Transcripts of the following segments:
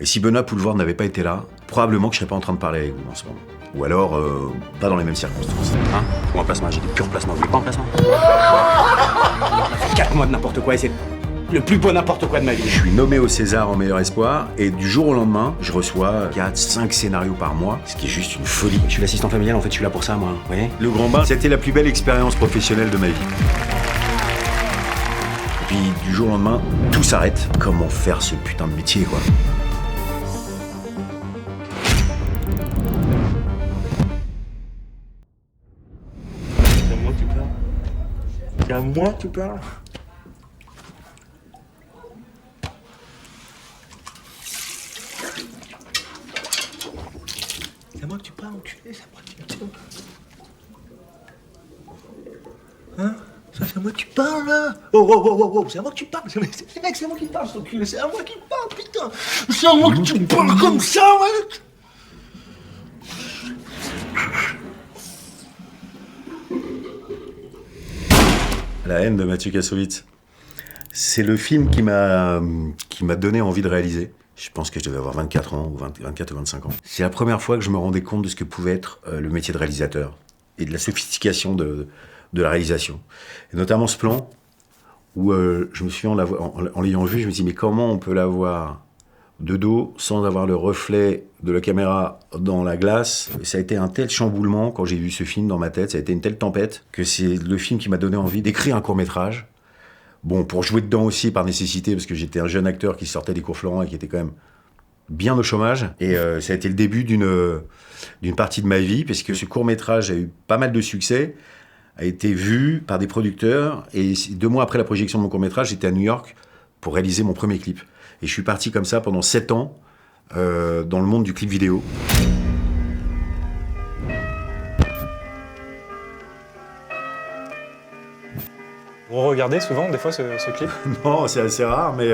Et si Benoît Poelvoorde n'avait pas été là, probablement que je serais pas en train de parler avec vous en ce moment. Ou alors, pas dans les mêmes circonstances. Hein? Ou un placement, j'ai des purs placements. Vous voulez pas un placement? 4 mois de n'importe quoi et c'est le plus beau n'importe quoi de ma vie. Je suis nommé au César en meilleur espoir et du jour au lendemain, je reçois 4-5 scénarios par mois, ce qui est juste une folie. Je suis l'assistant familial, en fait, je suis là pour ça, moi. Vous voyez? Le Grand Bain, c'était la plus belle expérience professionnelle de ma vie. Et puis, du jour au lendemain, tout s'arrête. Comment faire ce putain de métier, quoi? C'est à moi que tu parles. C'est à moi que tu parles. C'est à moi que tu parles, enculé, c'est à moi que tu parles. Hein? Ça, c'est à moi que tu parles, là? Oh, c'est à moi que tu parles. Mec, c'est à moi qui parle, cet enculé, c'est à moi qui parle, putain. C'est à moi que tu parles comme ça, mec. La haine de Mathieu Kassovitz. C'est le film qui m'a donné envie de réaliser. Je pense que je devais avoir 24 ans, ou 24 ou 25 ans. C'est la première fois que je me rendais compte de ce que pouvait être le métier de réalisateur et de la sophistication de la réalisation. Et notamment ce plan où je me suis en l'ayant vu, je me suis dit mais comment on peut la voir de dos sans avoir le reflet de la caméra dans la glace. Et ça a été un tel chamboulement quand j'ai vu ce film dans ma tête, ça a été une telle tempête que c'est le film qui m'a donné envie d'écrire un court-métrage. Bon, pour jouer dedans aussi par nécessité, parce que j'étais un jeune acteur qui sortait des cours Florent et qui était quand même bien au chômage. Et ça a été le début d'une partie de ma vie, parce que ce court-métrage a eu pas mal de succès, a été vu par des producteurs. Et 2 mois après la projection de mon court-métrage, j'étais à New York pour réaliser mon premier clip. Et je suis parti comme ça pendant 7 ans dans le monde du clip vidéo. Vous regardez souvent, des fois, ce clip? Non, c'est assez rare, mais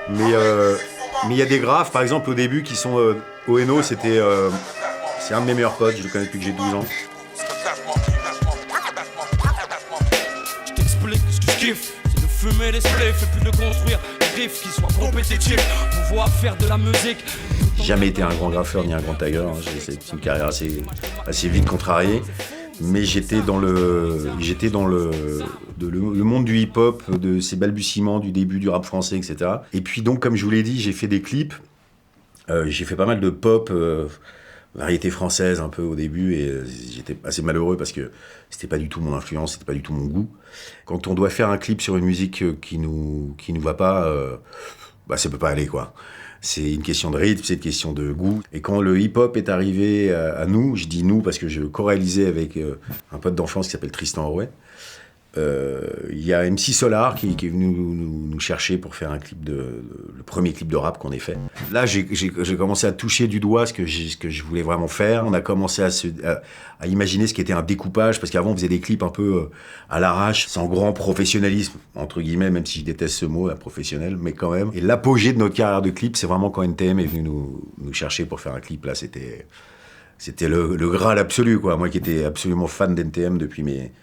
il y a des graphes, par exemple, au début, qui sont... Oeno, c'est un de mes meilleurs potes, je le connais depuis que j'ai 12 ans. Je t'explique ce que je kiffe, c'est de fumer les spliffs et puis de construire des riffs qui soient compétitifs, pouvoir faire de la musique. J'ai jamais été un grand graffeur ni un grand tagueur, hein. J'ai une carrière assez vite contrariée. Mais j'étais dans le monde du hip-hop, de ses balbutiements, du début du rap français, etc. Et puis donc, comme je vous l'ai dit, j'ai fait des clips. J'ai fait pas mal de pop, variété française un peu au début, et j'étais assez malheureux parce que c'était pas du tout mon influence, c'était pas du tout mon goût. Quand on doit faire un clip sur une musique qui nous va pas, ça peut pas aller, quoi. C'est une question de rythme, c'est une question de goût. Et quand le hip-hop est arrivé à nous, je dis nous parce que je co-réalisais avec un pote d'enfance qui s'appelle Tristan Rouet, il y a MC Solar qui est venu nous chercher pour faire un clip le premier clip de rap qu'on ait fait. Là, j'ai commencé à toucher du doigt ce que je voulais vraiment faire. On a commencé à imaginer ce qu'était un découpage, parce qu'avant on faisait des clips un peu à l'arrache, sans grand professionnalisme, entre guillemets, même si je déteste ce mot, professionnel, mais quand même. Et l'apogée de notre carrière de clip, c'est vraiment quand NTM est venu nous chercher pour faire un clip. Là, c'était le Graal absolu, quoi. Moi qui étais absolument fan d'NTM depuis mes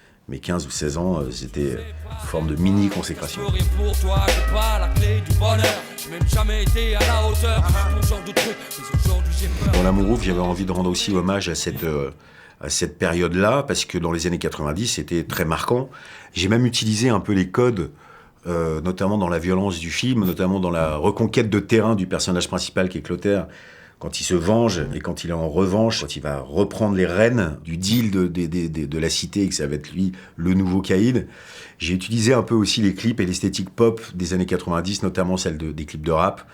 15 ou 16 ans, c'était une forme de mini-consécration. Dans l'Amour, j'avais envie de rendre aussi hommage à cette période-là, parce que dans les années 90, c'était très marquant. J'ai même utilisé un peu les codes, notamment dans la violence du film, notamment dans la reconquête de terrain du personnage principal qui est Clotaire, quand il se venge et quand il est en revanche, quand il va reprendre les rênes du deal de la cité et que ça va être lui le nouveau caïd. J'ai utilisé un peu aussi les clips et l'esthétique pop des années 90, notamment celle des clips de rap,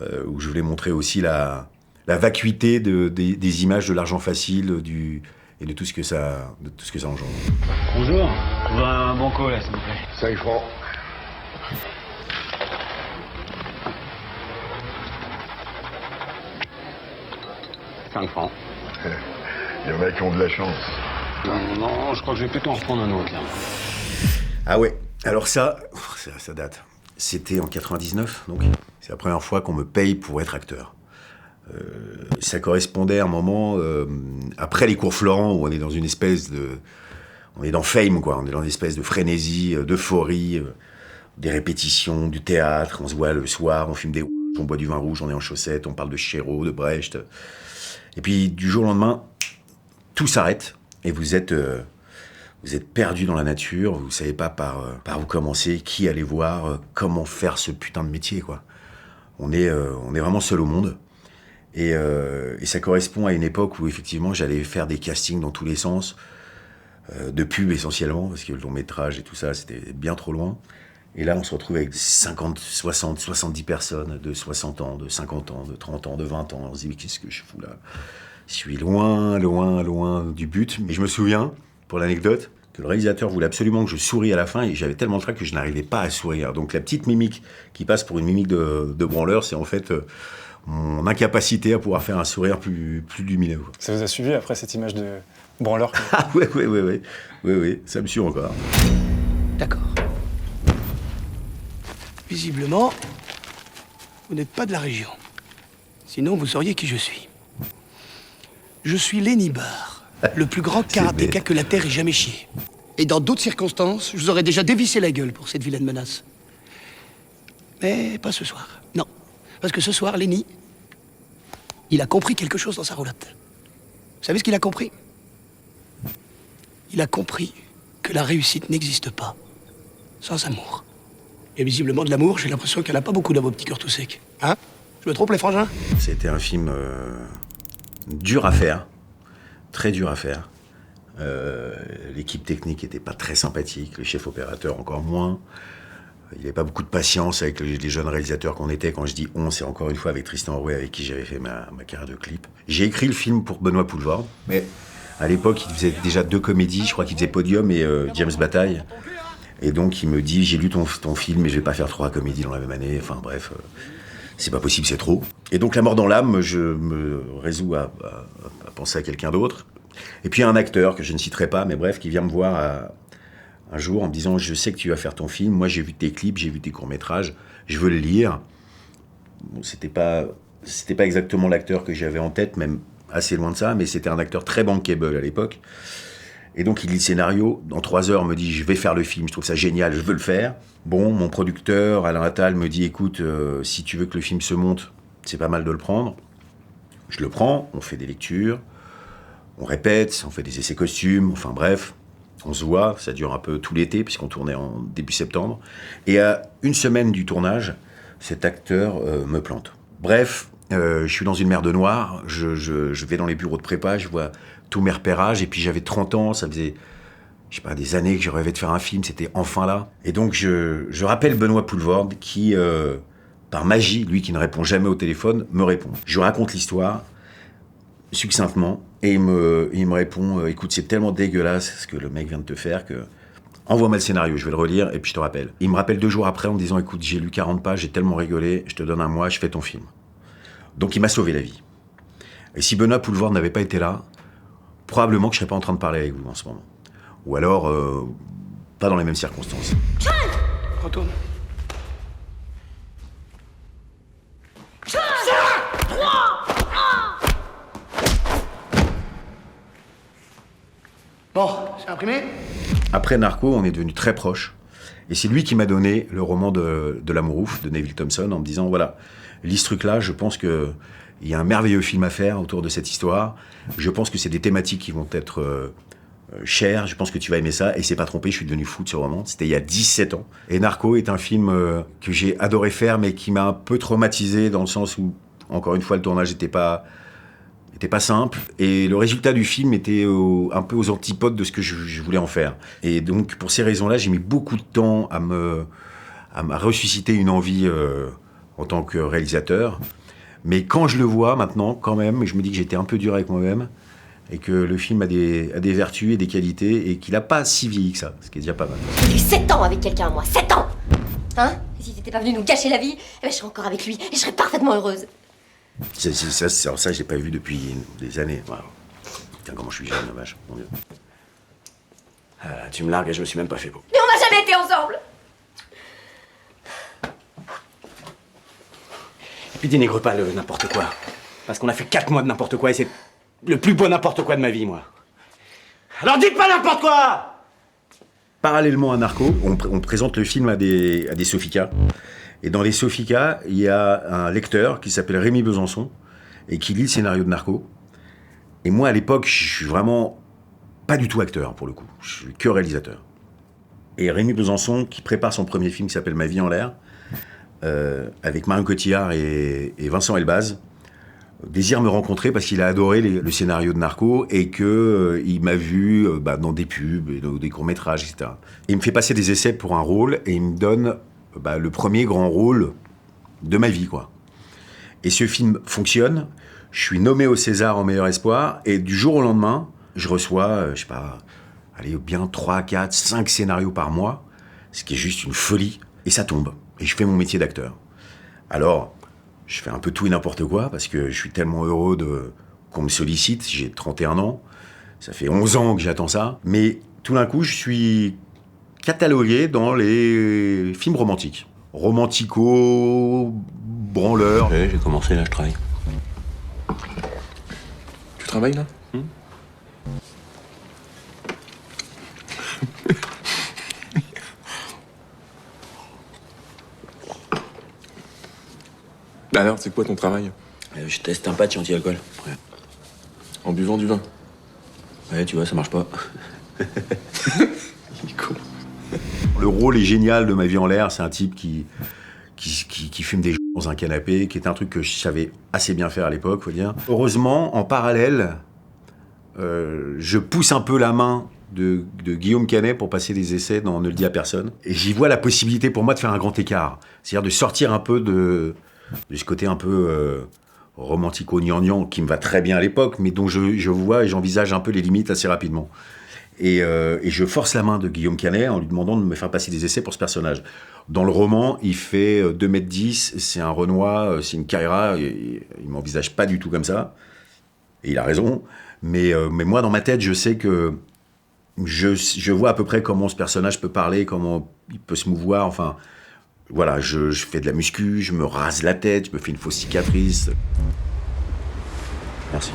où je voulais montrer aussi la vacuité des images de l'argent facile et de tout ce que ça engendre. Bonjour, on veut un banco là, s'il vous plaît. 5 francs. Il y en a qui ont de la chance. Non, je crois que je vais plutôt en reprendre un autre là. Ah ouais, alors ça date. C'était en 99, donc c'est la première fois qu'on me paye pour être acteur. Ça correspondait à un moment, après les cours Florent, où on est dans une espèce de... On est dans Fame, quoi. On est dans une espèce de frénésie, d'euphorie, des répétitions, du théâtre, on se voit le soir, on fume des... On boit du vin rouge, on est en chaussettes, on parle de Chéreau, de Brecht. Et puis, du jour au lendemain, tout s'arrête et vous êtes perdu dans la nature, vous savez pas par où commencer, qui aller voir, comment faire ce putain de métier, quoi. On est vraiment seul au monde. Et ça correspond à une époque où, effectivement, j'allais faire des castings dans tous les sens, de pub essentiellement, parce que le long métrage et tout ça, c'était bien trop loin. Et là, on se retrouve avec 50, 60, 70 personnes de 60 ans, de 50 ans, de 30 ans, de 20 ans. On se dit, mais qu'est-ce que je fous là? Je suis loin, loin, loin du but. Mais je me souviens, pour l'anecdote, que le réalisateur voulait absolument que je sourie à la fin et j'avais tellement le trac que je n'arrivais pas à sourire. Donc la petite mimique qui passe pour une mimique de branleur, c'est en fait mon incapacité à pouvoir faire un sourire plus lumineux. Ça vous a suivi après cette image de branleur? Ah ouais, ça me suit encore. D'accord. Visiblement, vous n'êtes pas de la région. Sinon, vous sauriez qui je suis. Je suis Lenny Barr, le plus grand karatéka que la Terre ait jamais chié. Et dans d'autres circonstances, je vous aurais déjà dévissé la gueule pour cette vilaine menace. Mais pas ce soir. Non. Parce que ce soir, Lenny, il a compris quelque chose dans sa roulotte. Vous savez ce qu'il a compris? Il a compris que la réussite n'existe pas sans amour. Et visiblement de l'amour, j'ai l'impression qu'il n'y en a pas beaucoup dans vos petits cœurs tout secs. Hein? Je me trompe, les frangins? C'était un film dur à faire, très dur à faire. L'équipe technique n'était pas très sympathique, le chef opérateur encore moins. Il n'y avait pas beaucoup de patience avec les jeunes réalisateurs qu'on était. Quand je dis on, c'est encore une fois avec Tristan Rouet, avec qui j'avais fait ma carrière de clip. J'ai écrit le film pour Benoît Poelvoorde, mais à l'époque, il faisait déjà 2 comédies. Je crois qu'il faisait Podium et James Bataille. Et donc, il me dit, j'ai lu ton film, mais je vais pas faire 3 comédies dans la même année. Enfin, bref, c'est pas possible, c'est trop. Et donc, la mort dans l'âme, je me résous à penser à quelqu'un d'autre. Et puis, il y a un acteur que je ne citerai pas, mais bref, qui vient me voir un jour en me disant, je sais que tu vas faire ton film. Moi, j'ai vu tes clips, j'ai vu tes courts-métrages. Je veux le lire. Bon, c'était pas exactement l'acteur que j'avais en tête, même assez loin de ça, mais c'était un acteur très bankable à l'époque. Et donc, il lit le scénario. Dans 3 heures, me dit, je vais faire le film, je trouve ça génial, je veux le faire. Bon, mon producteur, Alain Attal, me dit, écoute, si tu veux que le film se monte, c'est pas mal de le prendre. Je le prends, on fait des lectures, on répète, on fait des essais costumes, enfin bref, on se voit, ça dure un peu tout l'été, puisqu'on tournait en début septembre. Et à 1 semaine du tournage, cet acteur me plante. Bref, je suis dans une mer de noir, je vais dans les bureaux de prépa, je vois tous mes repérages, et puis j'avais 30 ans, ça faisait, je sais pas, des années que je rêvais de faire un film, c'était enfin là. Et donc je rappelle Benoît Poelvoorde qui, par magie, lui qui ne répond jamais au téléphone, me répond. Je lui raconte l'histoire, succinctement, et il me répond, écoute, c'est tellement dégueulasse ce que le mec vient de te faire que... Envoie-moi le scénario, je vais le relire, et puis je te rappelle. Il me rappelle 2 jours après en me disant, écoute, j'ai lu 40 pages, j'ai tellement rigolé, je te donne 1 mois, je fais ton film. Donc il m'a sauvé la vie. Et si Benoît Poelvoorde n'avait pas été là, probablement que je serais pas en train de parler avec vous en ce moment. Ou alors, pas dans les mêmes circonstances. Retourne. Bon, c'est imprimé? Après Narco, on est devenus très proches. Et c'est lui qui m'a donné le roman de l'amour ouf de Neville Thompson en me disant, voilà, lis ce truc-là, je pense qu'il y a un merveilleux film à faire autour de cette histoire. Je pense que c'est des thématiques qui vont être chères, je pense que tu vas aimer ça. Et c'est pas trompé, je suis devenu fou de ce roman. C'était il y a 17 ans. Et Narco est un film que j'ai adoré faire, mais qui m'a un peu traumatisé dans le sens où, encore une fois, le tournage n'était pas simple. Et le résultat du film était un peu aux antipodes de ce que je voulais en faire. Et donc, pour ces raisons-là, j'ai mis beaucoup de temps à me ressusciter une envie en tant que réalisateur. Mais quand je le vois maintenant, quand même, je me dis que j'étais un peu dur avec moi-même et que le film a des vertus et des qualités et qu'il n'a pas si vieilli que ça, ce qui est déjà pas mal. J'ai vécu 7 ans avec quelqu'un, moi, 7 ans. Hein? Et si t'étais pas venu nous gâcher la vie, eh ben, je serais encore avec lui et je serais parfaitement heureuse. Ça, je l'ai pas vu depuis des années. Wow. Putain, comment je suis jeune, vache, mon Dieu. Tu me largues et je me suis même pas fait beau. Mais on n'a jamais été ensemble. Et puis dénigre pas le n'importe quoi. Parce qu'on a fait 4 mois de n'importe quoi et c'est le plus beau n'importe quoi de ma vie, moi. Alors dites pas n'importe quoi! Parallèlement à Narco, on présente le film à des Sofica. Et dans les Sofica, il y a un lecteur qui s'appelle Rémi Besançon et qui lit le scénario de Narco. Et moi, à l'époque, je suis vraiment pas du tout acteur, pour le coup. Je suis que réalisateur. Et Rémi Besançon, qui prépare son premier film qui s'appelle Ma vie en l'air, avec Marion Cotillard et Vincent Elbaz, désire me rencontrer parce qu'il a adoré le scénario de Narco et qu'il m'a vu dans des pubs, dans des courts-métrages, etc. Et il me fait passer des essais pour un rôle et il me donne le premier grand rôle de ma vie, quoi. Et ce film fonctionne, je suis nommé au César en meilleur espoir et du jour au lendemain, je reçois, je sais pas, bien 3, 4, 5 scénarios par mois, ce qui est juste une folie, et ça tombe. Et je fais mon métier d'acteur. Alors, je fais un peu tout et n'importe quoi, parce que je suis tellement heureux qu'on me sollicite, j'ai 31 ans, ça fait 11 ans que j'attends ça, mais tout d'un coup, je suis catalogué dans les films romantiques. Romantico, branleur. Ouais, j'ai commencé, là, je travaille. Tu travailles, là? Alors, c'est quoi ton travail? Je teste un patch anti-alcool. Ouais. En buvant du vin? Ouais, tu vois, ça marche pas. Le rôle est génial de Ma vie en l'air, c'est un type qui fume des dans un canapé, qui est un truc que je savais assez bien faire à l'époque, faut dire. Heureusement, en parallèle, je pousse un peu la main de Guillaume Canet pour passer des essais dans Ne le dis à personne. Et j'y vois la possibilité pour moi de faire un grand écart. C'est-à-dire de sortir un peu de ce côté un peu romantico-gnangnan qui me va très bien à l'époque, mais dont je vois et j'envisage un peu les limites assez rapidement. Et je force la main de Guillaume Canet en lui demandant de me faire passer des essais pour ce personnage. Dans le roman, il fait 2,10 m, c'est un Renoir, c'est une Carrera, il m'envisage pas du tout comme ça. Et il a raison. Mais moi, dans ma tête, je sais que je vois à peu près comment ce personnage peut parler, comment il peut se mouvoir, enfin... Voilà, je fais de la muscu, je me rase la tête, je me fais une fausse cicatrice. Merci.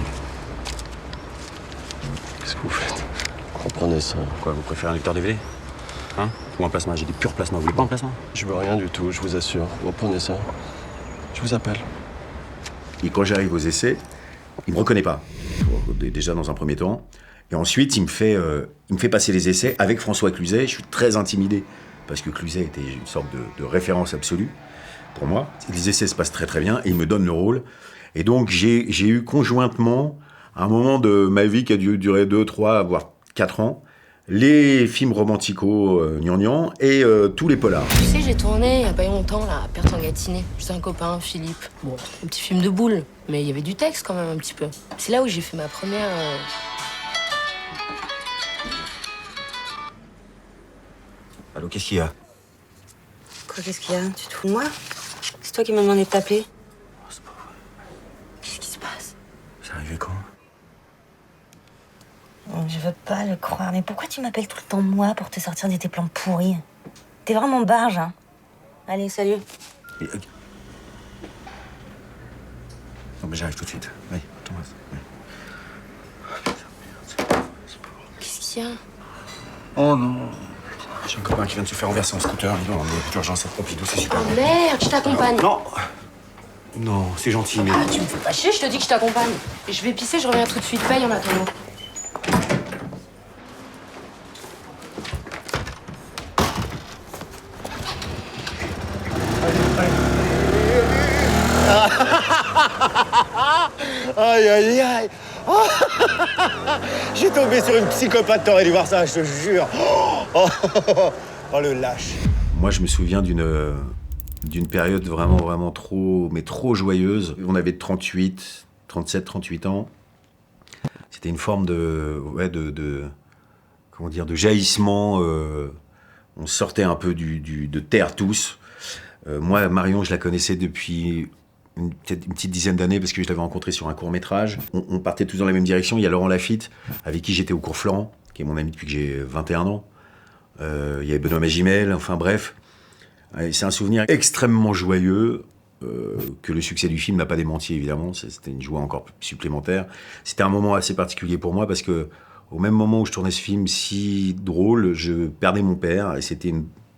Qu'est-ce que vous faites? Reprenez ça. Quoi, vous préférez un lecteur DVD? Hein? Ou un plasma? J'ai des purs plasmas. Vous voulez pas un plasma? Je veux rien du tout, je vous assure. Reprenez ça. Je vous appelle. Et quand j'arrive aux essais, il me reconnaît pas. Déjà dans un premier temps. Et ensuite, il me fait passer les essais avec François Cluzet. Je suis très intimidé. Parce que Cluzet était une sorte de référence absolue pour moi. Les essais se passent très très bien et il me donne le rôle. Et donc j'ai eu conjointement, à un moment de ma vie qui a dû durer 2, 3, voire 4 ans, les films romantico-gnangnan et tous les polars. Tu sais, j'ai tourné il y a pas longtemps, là, à Perth-en-Gâtinais. J'étais un copain, Philippe. Bon, un petit film de boule, mais il y avait du texte quand même un petit peu. C'est là où j'ai fait ma première... Allô, qu'est-ce qu'il y a? Quoi, qu'est-ce qu'il y a? Tu te fous de moi? C'est toi qui m'as demandé de t'appeler. Oh, c'est pas vrai. Qu'est-ce qui se passe? C'est arrivé quand? Je veux pas le croire, mais pourquoi tu m'appelles tout le temps moi pour te sortir de tes plans pourris? T'es vraiment barge, hein? Allez, salut. Non mais j'arrive tout de suite. Oui, Thomas. Oui. Qu'est-ce qu'il y a? Oh non. J'ai un copain qui vient de se faire renverser en scooter. Il doit emmener d'urgence à Pompidou, c'est super. Oh merde, je t'accompagne. Non! Non, c'est gentil, mais... Ah, tu me fais pas chier, je te dis que je t'accompagne. Je vais pisser, je reviens tout de suite. Paye en attendant. Aïe, aïe, aïe. Oh. J'ai tombé sur une psychopathe, t'aurais dû voir ça, je te jure. Oh, le lâche. Moi, je me souviens d'une période vraiment trop joyeuse. On avait 37, 38 ans. C'était une forme de jaillissement. On sortait un peu de terre tous. Moi, Marion, je la connaissais depuis peut-être une petite dizaine d'années parce que je l'avais rencontrée sur un court-métrage. On partait tous dans la même direction. Il y a Laurent Lafitte, avec qui j'étais au cours Florent, qui est mon ami depuis que j'ai 21 ans. Il y avait Benoît Magimel, enfin bref. C'est un souvenir extrêmement joyeux que le succès du film n'a pas démenti, évidemment. C'était une joie encore supplémentaire. C'était un moment assez particulier pour moi parce que au même moment où je tournais ce film si drôle, je perdais mon père et c'était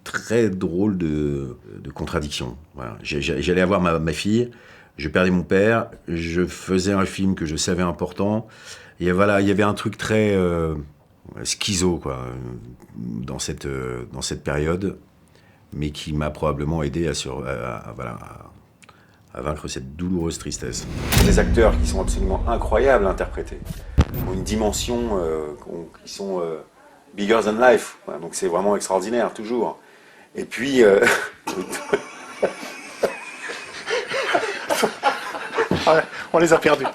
très drôle de contradiction. Voilà. J'allais avoir ma fille, je perdais mon père, je faisais un film que je savais important. Et voilà, il y avait un truc très schizo, quoi, dans cette période, mais qui m'a probablement aidé à vaincre cette douloureuse tristesse. Des acteurs qui sont absolument incroyables à interpréter, ont une dimension qui sont bigger than life, voilà, donc c'est vraiment extraordinaire, toujours. Et puis... On les a perdus.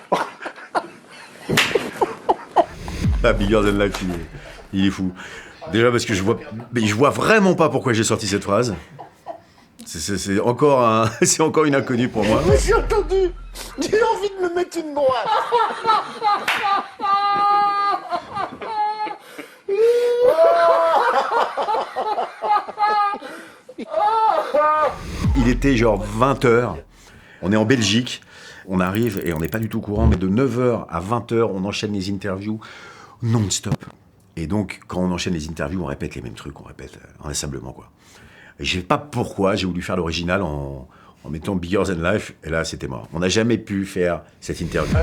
Ah, bigger than life, il est fou. Déjà parce que je vois vraiment pas pourquoi j'ai sorti cette phrase. C'est encore une inconnue pour moi. Je me suis entendu. J'ai envie de me mettre une droite. Il était genre 20h. On est en Belgique. On arrive et on n'est pas du tout au courant, mais de 9h à 20h, on enchaîne les interviews non-stop. Et donc, quand on enchaîne les interviews, on répète les mêmes trucs, on répète inlassablement, quoi. Et je sais pas pourquoi, j'ai voulu faire l'original en mettant Bigger Than Life, et là, c'était mort. On n'a jamais pu faire cette interview.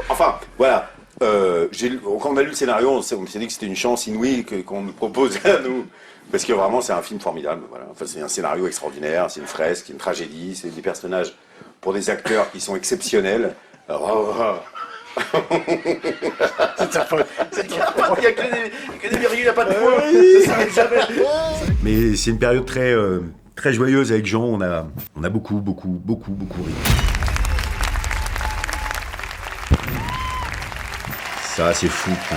Enfin, voilà. Quand on a lu le scénario, on s'est dit que c'était une chance inouïe qu'on nous proposait à nous. Parce que vraiment, c'est un film formidable. Voilà. Enfin, c'est un scénario extraordinaire, c'est une fresque, une tragédie, c'est des personnages pour des acteurs qui sont exceptionnels. Il n'y a que des virgules, il n'y a pas de points. Mais c'est une période très, très joyeuse avec Jean. On a beaucoup ri. Ça, c'est fou. Putain.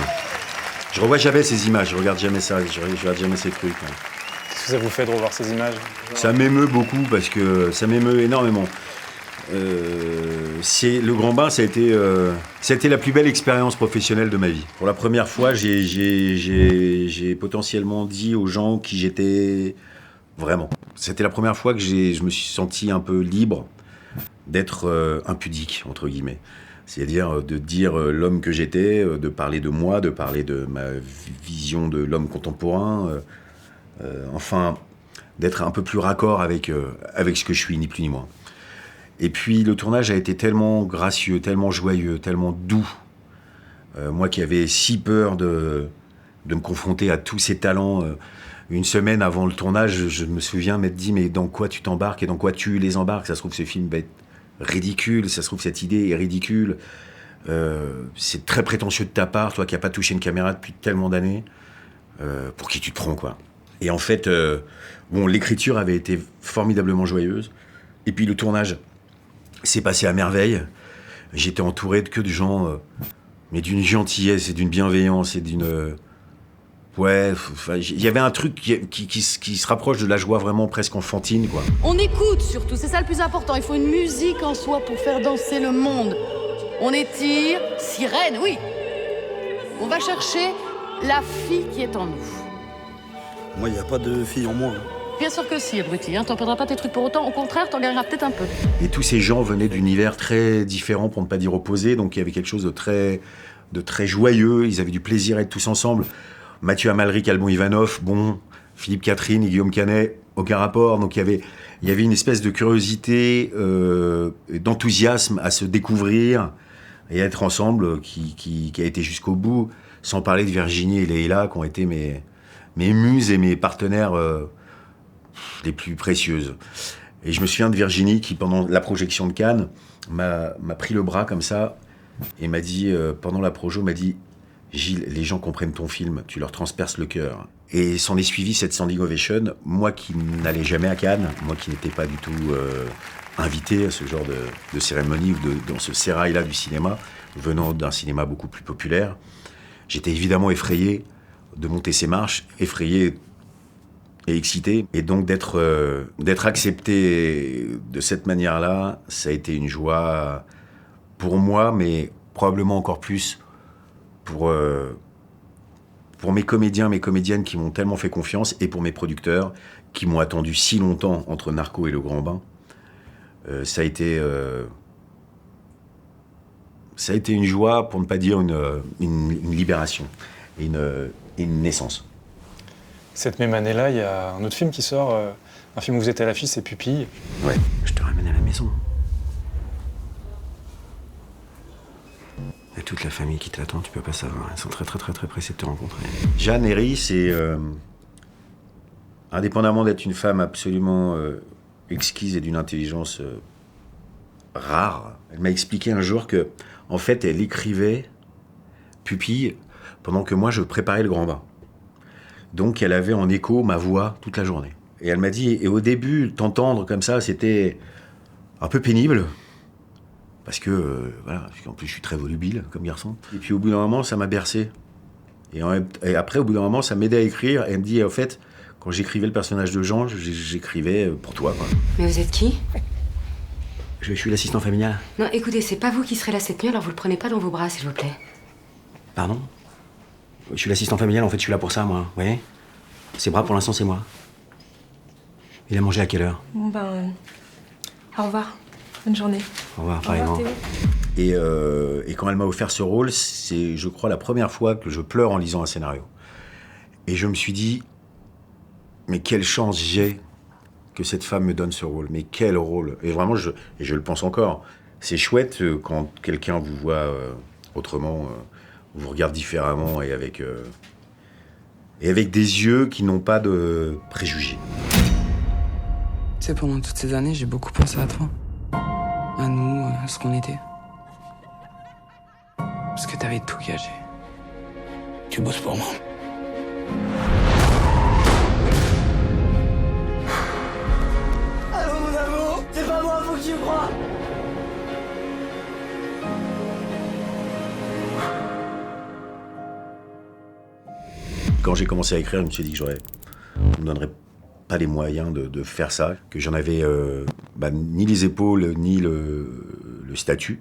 Je revois jamais ces images, je regarde jamais ça, je regarde jamais ces trucs. Qu'est-ce que ça vous fait de revoir ces images? Ça m'émeut beaucoup parce que ça m'émeut énormément. Le Grand Bain, ça a été la plus belle expérience professionnelle de ma vie. Pour la première fois, j'ai potentiellement dit aux gens qui j'étais vraiment. C'était la première fois que je me suis senti un peu libre d'être impudique, entre guillemets. C'est-à-dire de dire l'homme que j'étais, de parler de moi, de parler de ma vision de l'homme contemporain, enfin, d'être un peu plus raccord avec ce que je suis, ni plus ni moins. Et puis le tournage a été tellement gracieux, tellement joyeux, tellement doux. Moi qui avais si peur de me confronter à tous ces talents, une semaine avant le tournage, je me souviens m'être dit mais dans quoi tu t'embarques et dans quoi tu les embarques? Ça se trouve ce film va être ridicule, ça se trouve cette idée est ridicule. C'est très prétentieux de ta part, toi qui n'as pas touché une caméra depuis tellement d'années. Pour qui tu te prends, quoi? Et en fait, l'écriture avait été formidablement joyeuse. Et puis le tournage s'est passé à merveille. J'étais entouré que de gens, mais d'une gentillesse et d'une bienveillance et d'une... il y avait un truc qui se rapproche de la joie vraiment presque enfantine, quoi. On écoute surtout, c'est ça le plus important. Il faut une musique en soi pour faire danser le monde. On étire, sirène, oui. On va chercher la fille qui est en nous. Moi, il n'y a pas de fille en moi. Bien sûr que si, abruti, hein. T'en perdras pas tes trucs pour autant. Au contraire, t'en gagneras peut-être un peu. Et tous ces gens venaient d'univers très différents, pour ne pas dire opposés, donc il y avait quelque chose de très joyeux. Ils avaient du plaisir à être tous ensemble. Mathieu Amalric, Alban Ivanov, Philippe Catherine et Guillaume Canet, aucun rapport. Donc il y avait une espèce de curiosité, d'enthousiasme à se découvrir et à être ensemble qui a été jusqu'au bout, sans parler de Virginie et Leïla qui ont été mes muses et mes partenaires les plus précieuses. Et je me souviens de Virginie qui, pendant la projection de Cannes, m'a pris le bras comme ça et m'a dit, pendant la projo, m'a dit « Gilles, les gens comprennent ton film, tu leur transperces le cœur. » Et s'en est suivi cette standing ovation, moi qui n'allais jamais à Cannes, moi qui n'étais pas du tout invité à ce genre de cérémonie ou dans ce sérail-là du cinéma, venant d'un cinéma beaucoup plus populaire, j'étais évidemment effrayé de monter ces marches, effrayé et excité. Et donc d'être accepté de cette manière-là, ça a été une joie pour moi, mais probablement encore plus pour mes comédiens, mes comédiennes qui m'ont tellement fait confiance, et pour mes producteurs qui m'ont attendu si longtemps entre Narco et Le Grand Bain. Ça a été une joie, pour ne pas dire une libération, et une naissance. Cette même année-là, il y a un autre film qui sort, un film où vous êtes à l'affiche, c'est Pupille. Ouais, je te ramène à la maison. Il y a toute la famille qui t'attend, tu peux pas savoir. Ils sont très pressés de te rencontrer. Jeanne Herry, c'est... indépendamment d'être une femme absolument exquise et d'une intelligence rare, elle m'a expliqué un jour que, en fait, elle écrivait Pupille pendant que moi, je préparais le grand bain. Donc, elle avait en écho ma voix toute la journée. Et elle m'a dit, et au début, t'entendre comme ça, c'était un peu pénible. Parce que, voilà, parce qu'en plus, je suis très volubile comme garçon. Et puis, au bout d'un moment, ça m'a bercé. Et après, au bout d'un moment, ça m'aidait à écrire. Et elle me dit, en fait, quand j'écrivais le personnage de Jean, j'écrivais pour toi, quoi. Mais vous êtes qui? Je suis l'assistant familial. Non, écoutez, c'est pas vous qui serez là cette nuit, alors vous le prenez pas dans vos bras, s'il vous plaît. Pardon? Je suis l'assistant familial, en fait, je suis là pour ça, moi. Vous voyez? Ses bras, pour l'instant, c'est moi. Il a mangé à quelle heure? Bon, au revoir. Bonne journée. Au revoir, pareillement. Et quand elle m'a offert ce rôle, c'est, je crois, la première fois que je pleure en lisant un scénario. Et je me suis dit, mais quelle chance j'ai que cette femme me donne ce rôle. Mais quel rôle. Et vraiment, je le pense encore. C'est chouette quand quelqu'un vous voit autrement, vous regarde différemment et avec des yeux qui n'ont pas de préjugés. Tu sais, pendant toutes ces années, j'ai beaucoup pensé à toi. À nous, à ce qu'on était. Parce que t'avais tout gagé. Tu bosses pour moi. Allô mon amour, c'est pas moi, faut que tu crois. Quand j'ai commencé à écrire, je me suis dit que on me donnerait pas les moyens de faire ça, que j'en avais ni les épaules, ni le statut.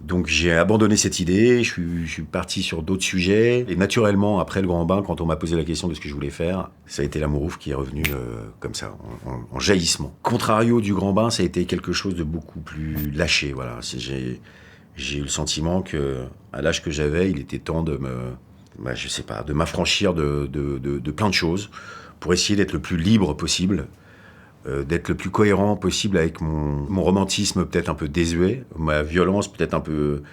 Donc j'ai abandonné cette idée, je suis parti sur d'autres sujets. Et naturellement, après le grand bain, quand on m'a posé la question de ce que je voulais faire, ça a été l'amour ouf qui est revenu comme ça, en jaillissement. Contrario du grand bain, ça a été quelque chose de beaucoup plus lâché. Voilà. J'ai eu le sentiment que, à l'âge que j'avais, il était temps de de m'affranchir de plein de choses pour essayer d'être le plus libre possible. D'être le plus cohérent possible avec mon romantisme peut-être un peu désuet, ma violence peut-être un peu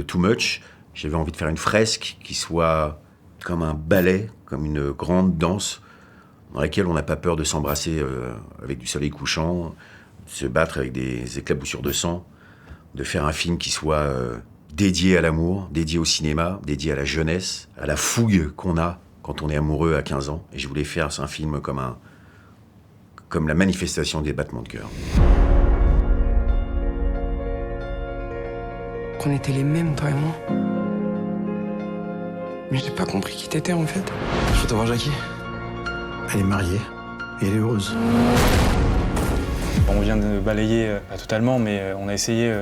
too much. J'avais envie de faire une fresque qui soit comme un ballet, comme une grande danse, dans laquelle on n'a pas peur de s'embrasser avec du soleil couchant, de se battre avec des éclaboussures de sang, de faire un film qui soit dédié à l'amour, dédié au cinéma, dédié à la jeunesse, à la fougue qu'on a quand on est amoureux à 15 ans. Et je voulais faire un film comme la manifestation des battements de cœur. Qu'on était les mêmes, toi et moi. Mais j'ai pas compris qui t'étais, en fait. Je veux t'avoir Jackie. Elle est mariée et elle est heureuse. On vient de balayer, pas totalement, mais on a essayé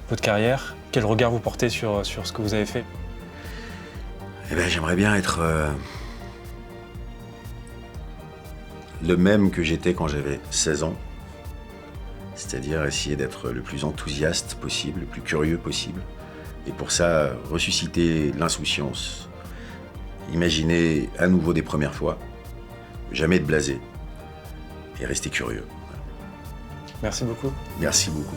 votre carrière. Quel regard vous portez sur ce que vous avez fait? Eh ben, j'aimerais bien être le même que j'étais quand j'avais 16 ans. C'est-à-dire essayer d'être le plus enthousiaste possible, le plus curieux possible. Et pour ça, ressusciter l'insouciance. Imaginer à nouveau des premières fois. Jamais être blasé. Et rester curieux. Merci beaucoup. Merci beaucoup.